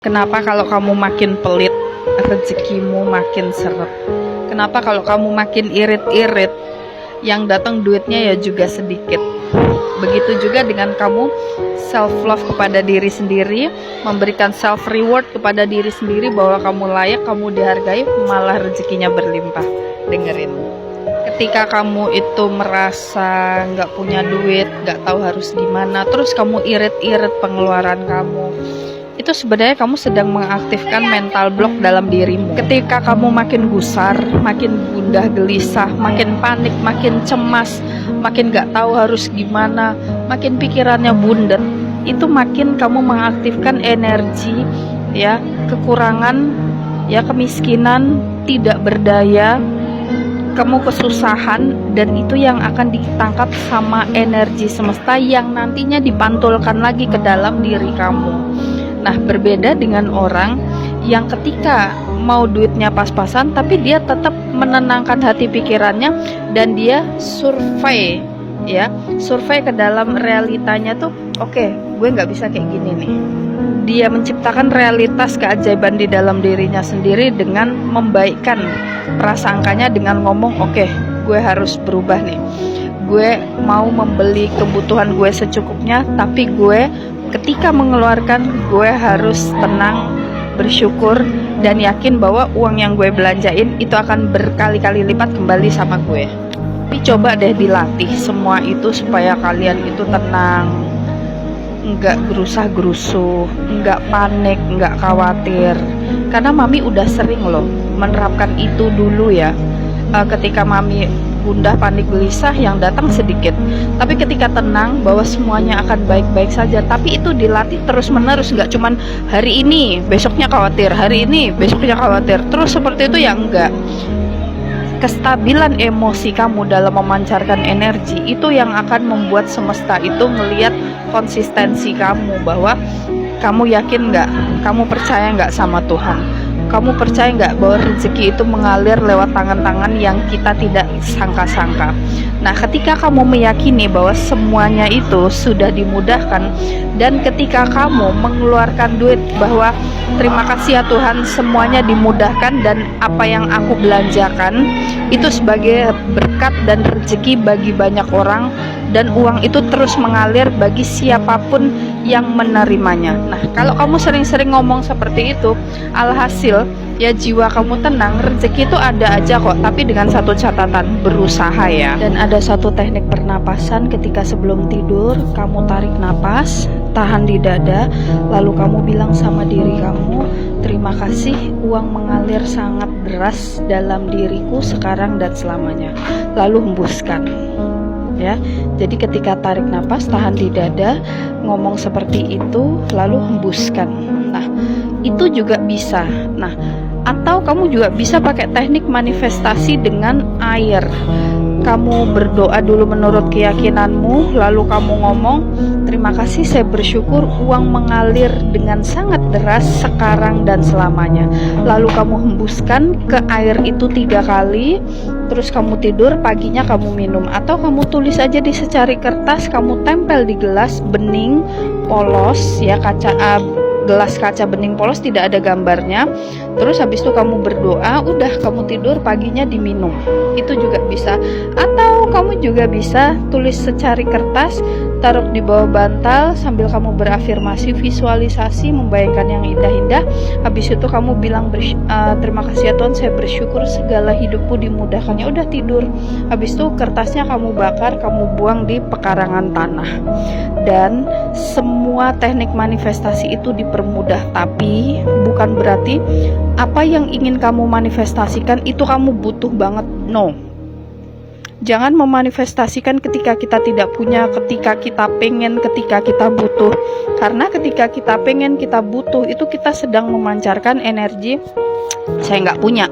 Kenapa kalau kamu makin pelit, rezekimu makin seret? Kenapa kalau kamu makin irit-irit, yang datang duitnya ya juga sedikit? Begitu juga dengan kamu self love kepada diri sendiri, memberikan self reward kepada diri sendiri bahwa kamu layak, kamu dihargai, malah rezekinya berlimpah. Dengerin, ketika kamu itu merasa nggak punya duit, nggak tahu harus gimana, terus kamu irit-irit pengeluaran kamu, itu sebenarnya kamu sedang mengaktifkan mental block dalam dirimu. Ketika kamu makin gusar, makin gundah gelisah, makin panik, makin cemas, makin gak tahu harus gimana, makin pikirannya bundet, itu makin kamu mengaktifkan energi, ya, kekurangan, ya, kemiskinan, tidak berdaya, kamu kesusahan, dan itu yang akan ditangkap sama energi semesta yang nantinya dipantulkan lagi ke dalam diri kamu. Nah, berbeda dengan orang yang ketika mau duitnya pas-pasan tapi dia tetap menenangkan hati pikirannya dan dia survei, ya, survei ke dalam realitanya tuh, oke, gue nggak bisa kayak gini nih. Dia menciptakan realitas keajaiban di dalam dirinya sendiri dengan membaikkan prasangkanya dengan ngomong, oke, gue harus berubah nih. Gue mau membeli kebutuhan gue secukupnya, tapi gue ketika mengeluarkan, gue harus tenang, bersyukur, dan yakin bahwa uang yang gue belanjain itu akan berkali-kali lipat kembali sama gue. Tapi coba deh dilatih semua itu supaya kalian itu tenang, nggak gerusah-gerusuh, nggak panik, nggak khawatir. Karena Mami udah sering loh menerapkan itu dulu ya. Ketika Mami gundah, panik, gelisah, yang datang sedikit. Tapi ketika tenang bahwa semuanya akan baik-baik saja, tapi itu dilatih terus-menerus, nggak cuman hari ini, besoknya khawatir, hari ini, besoknya khawatir, terus seperti itu ya enggak. Kestabilan emosi kamu dalam memancarkan energi itu yang akan membuat semesta itu melihat konsistensi kamu, bahwa kamu yakin nggak, kamu percaya nggak sama Tuhan. Kamu percaya nggak bahwa rezeki itu mengalir lewat tangan-tangan yang kita tidak sangka-sangka? Nah, ketika kamu meyakini bahwa semuanya itu sudah dimudahkan, dan ketika kamu mengeluarkan duit bahwa terima kasih ya Tuhan, semuanya dimudahkan, dan apa yang aku belanjakan itu sebagai berkat dan rezeki bagi banyak orang, dan uang itu terus mengalir bagi siapapun yang menerimanya. Nah, kalau kamu sering-sering ngomong seperti itu, alhasil ya jiwa kamu tenang, rezeki itu ada aja kok, tapi dengan satu catatan, berusaha ya. Dan ada satu teknik pernapasan ketika sebelum tidur, kamu tarik napas, tahan di dada, lalu kamu bilang sama diri kamu, terima kasih, uang mengalir sangat deras dalam diriku sekarang dan selamanya. Lalu hembuskan. Ya, jadi ketika tarik napas, tahan di dada, ngomong seperti itu, lalu hembuskan. Nah, itu juga bisa. Nah, atau kamu juga bisa pakai teknik manifestasi dengan air. Kamu berdoa dulu menurut keyakinanmu, lalu kamu ngomong, terima kasih, saya bersyukur uang mengalir dengan sangat deras sekarang dan selamanya. Lalu kamu hembuskan ke air itu 3 kali, terus kamu tidur, paginya kamu minum. Atau kamu tulis aja di secari kertas, kamu tempel di gelas bening polos, ya, gelas kaca bening polos, tidak ada gambarnya. Terus habis itu kamu berdoa, udah kamu tidur, paginya diminum. Itu juga bisa. Atau kamu juga bisa tulis secari kertas, taruh di bawah bantal sambil kamu berafirmasi, visualisasi, membayangkan yang indah-indah. Habis itu kamu bilang terima kasih ya Tuhan, saya bersyukur segala hidupku dimudahkannya. Udah tidur. Habis itu kertasnya kamu bakar, kamu buang di pekarangan tanah. Dan semua teknik manifestasi itu dipermudah, tapi bukan berarti apa yang ingin kamu manifestasikan itu kamu butuh banget. No. Jangan memanifestasikan ketika kita tidak punya, ketika kita pengen, ketika kita butuh. Karena ketika kita pengen, kita butuh, itu kita sedang memancarkan energi saya nggak punya.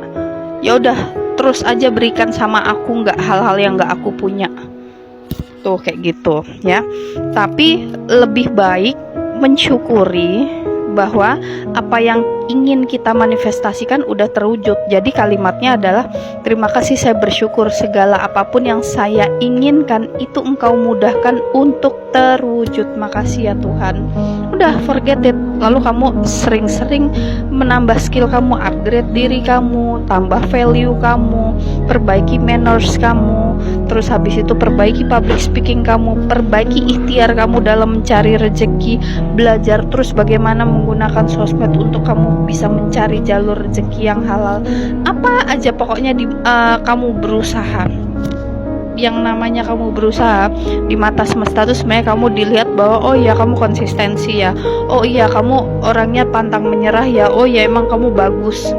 Ya udah, terus aja berikan sama aku, nggak hal-hal yang nggak aku punya. Tuh kayak gitu ya. Tapi lebih baik mensyukuri bahwa apa yang ingin kita manifestasikan udah terwujud. Jadi kalimatnya adalah, terima kasih, saya bersyukur segala apapun yang saya inginkan itu Engkau mudahkan untuk terwujud. Makasih ya Tuhan. Udah, forget it. Lalu kamu sering-sering menambah skill kamu, upgrade diri kamu, tambah value kamu, perbaiki manners kamu, terus habis itu perbaiki public speaking kamu, perbaiki ikhtiar kamu dalam mencari rezeki, belajar terus bagaimana menggunakan sosmed untuk kamu bisa mencari jalur rezeki yang halal. Apa aja pokoknya kamu berusaha. Yang namanya kamu berusaha di mata semesta tuh sebenarnya kamu dilihat bahwa oh iya kamu konsistensi ya, oh iya kamu orangnya pantang menyerah ya, oh iya emang kamu bagus.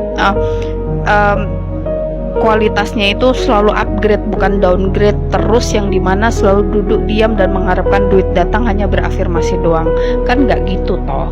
Kualitasnya itu selalu upgrade bukan downgrade terus, yang dimana selalu duduk diam dan mengharapkan duit datang hanya berafirmasi doang, kan nggak gitu toh.